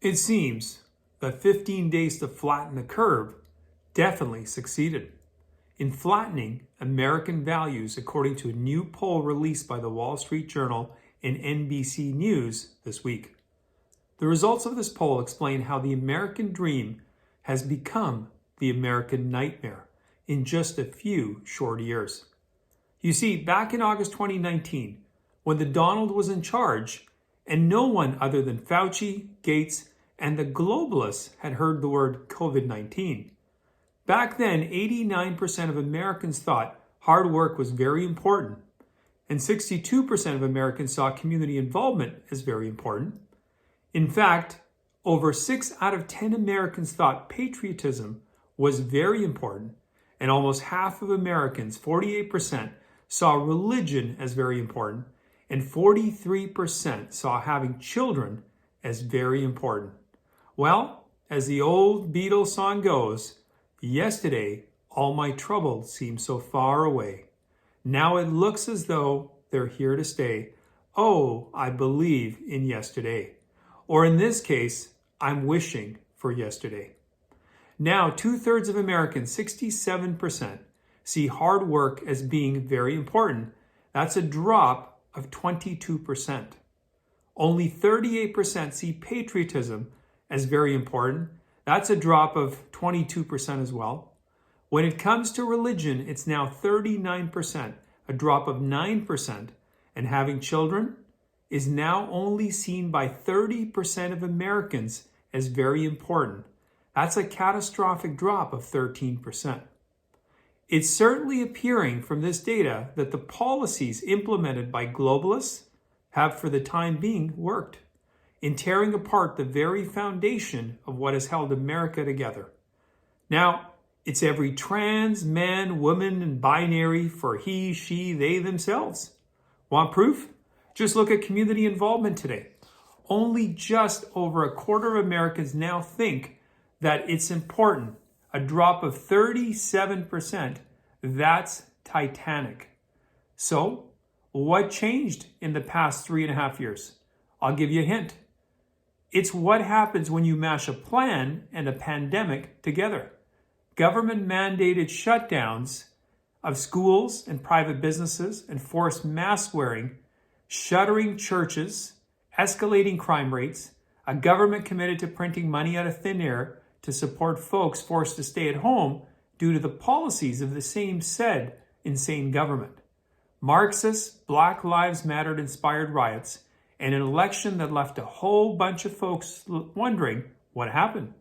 It seems that 15 days to flatten the curve definitely succeeded in flattening American values, according to a new poll released by the Wall Street Journal and NBC News this week. The results of this poll explain how the American dream has become the American nightmare in just a few short years. You see, back in August 2019, when the Donald was in charge, and no one other than Fauci, Gates, and the globalists had heard the word COVID-19. Back then, 89% of Americans thought hard work was very important, and 62% of Americans saw community involvement as very important. In fact, over 6 out of 10 Americans thought patriotism was very important, and almost half of Americans, 48%, saw religion as very important, and 43% saw having children as very important. Well, as the old Beatles song goes, yesterday all my troubles seemed so far away. Now it looks as though they're here to stay. Oh, I believe in yesterday. Or in this case, I'm wishing for yesterday. Now, 2/3 of Americans, 67%, see hard work as being very important. That's a drop of 22%. Only 38% see patriotism as very important. That's a drop of 22% as well. When it comes to religion, it's now 39%, a drop of 9%. And having children is now only seen by 30% of Americans as very important. That's a catastrophic drop of 13%. It's certainly appearing from this data that the policies implemented by globalists have for the time being worked in tearing apart the very foundation of what has held America together. Now, it's every trans, man, woman, and binary for he, she, they, themselves. Want proof? Just look at community involvement today. Only just over a quarter of Americans now think that it's important. A drop of 37%. That's titanic. So, what changed in the past 3.5 years? I'll give you a hint. It's what happens when you mash a plan and a pandemic together. Government-mandated shutdowns of schools and private businesses and forced mask wearing, shuttering churches, escalating crime rates, a government committed to printing money out of thin air to support folks forced to stay at home due to the policies of the same said insane government. Marxist, Black Lives Matter inspired riots, and an election that left a whole bunch of folks wondering what happened.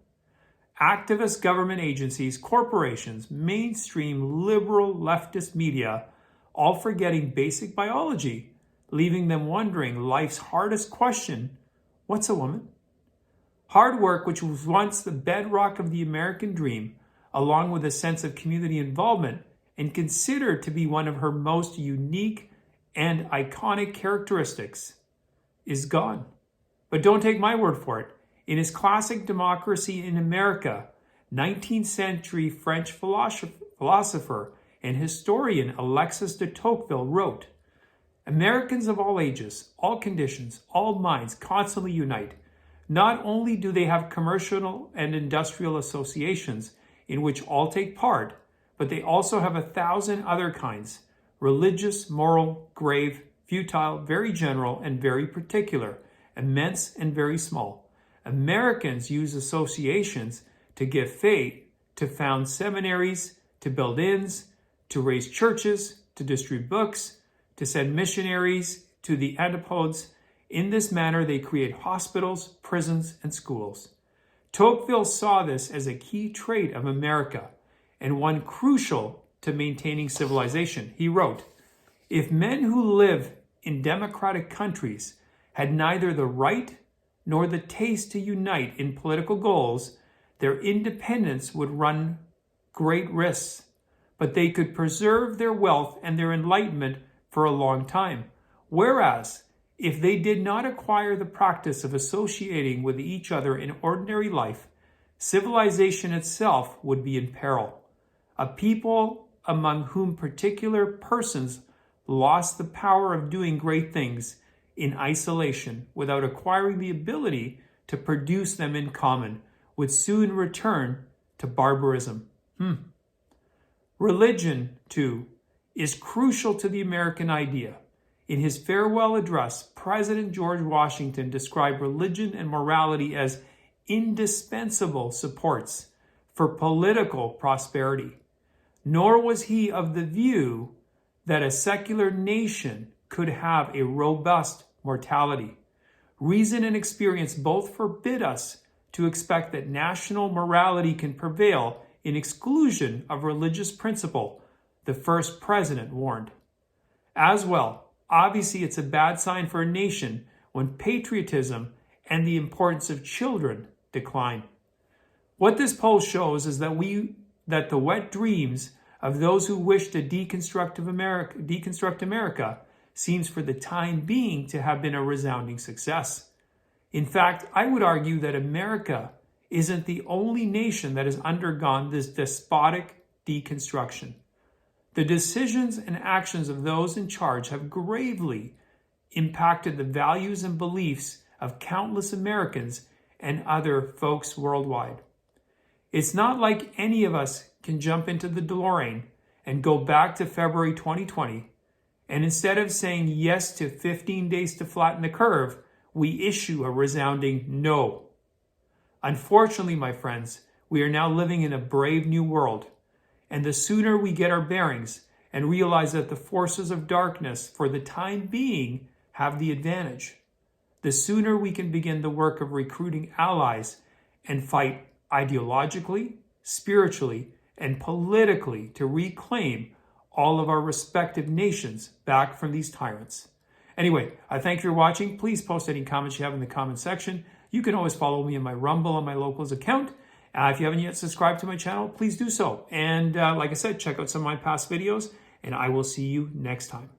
Activist government agencies, corporations, mainstream liberal leftist media, all forgetting basic biology, leaving them wondering life's hardest question, what's a woman? Hard work, which was once the bedrock of the American dream, along with a sense of community involvement, and considered to be one of her most unique and iconic characteristics, is gone. But don't take my word for it. In his classic Democracy in America, 19th century French philosopher and historian Alexis de Tocqueville wrote, "Americans of all ages, all conditions, all minds constantly unite. Not only do they have commercial and industrial associations in which all take part, but they also have 1,000 other kinds, religious, moral, grave, futile, very general, and very particular, immense and very small. Americans use associations to give faith, to found seminaries, to build inns, to raise churches, to distribute books, to send missionaries to the antipodes. In this manner, they create hospitals, prisons, and schools." Tocqueville saw this as a key trait of America and one crucial to maintaining civilization. He wrote, "If men who live in democratic countries had neither the right nor the taste to unite in political goals, their independence would run great risks, but they could preserve their wealth and their enlightenment for a long time. Whereas, if they did not acquire the practice of associating with each other in ordinary life, civilization itself would be in peril. A people among whom particular persons lost the power of doing great things in isolation without acquiring the ability to produce them in common would soon return to barbarism. Religion, too, is crucial to the American idea. In his farewell address, President George Washington described religion and morality as indispensable supports for political prosperity. Nor was he of the view that a secular nation could have a robust mortality. Reason and experience both forbid us to expect that national morality can prevail in exclusion of religious principle, the first president warned. As well, obviously it's a bad sign for a nation when patriotism and the importance of children decline. What this poll shows is that the wet dreams of those who wish to deconstruct America seems for the time being to have been a resounding success. In fact, I would argue that America isn't the only nation that has undergone this despotic deconstruction. The decisions and actions of those in charge have gravely impacted the values and beliefs of countless Americans and other folks worldwide. It's not like any of us can jump into the DeLorean and go back to February 2020, and instead of saying yes to 15 days to flatten the curve, we issue a resounding no. Unfortunately, my friends, we are now living in a brave new world, and the sooner we get our bearings and realize that the forces of darkness, for the time being, have the advantage, the sooner we can begin the work of recruiting allies and fight ideologically, spiritually, and politically to reclaim all of our respective nations back from these tyrants. Anyway, I thank you for watching. Please post any comments you have in the comment section. You can always follow me in my Rumble on my Locals account. If you haven't yet subscribed to my channel, please do so. And like I said, check out some of my past videos, and I will see you next time.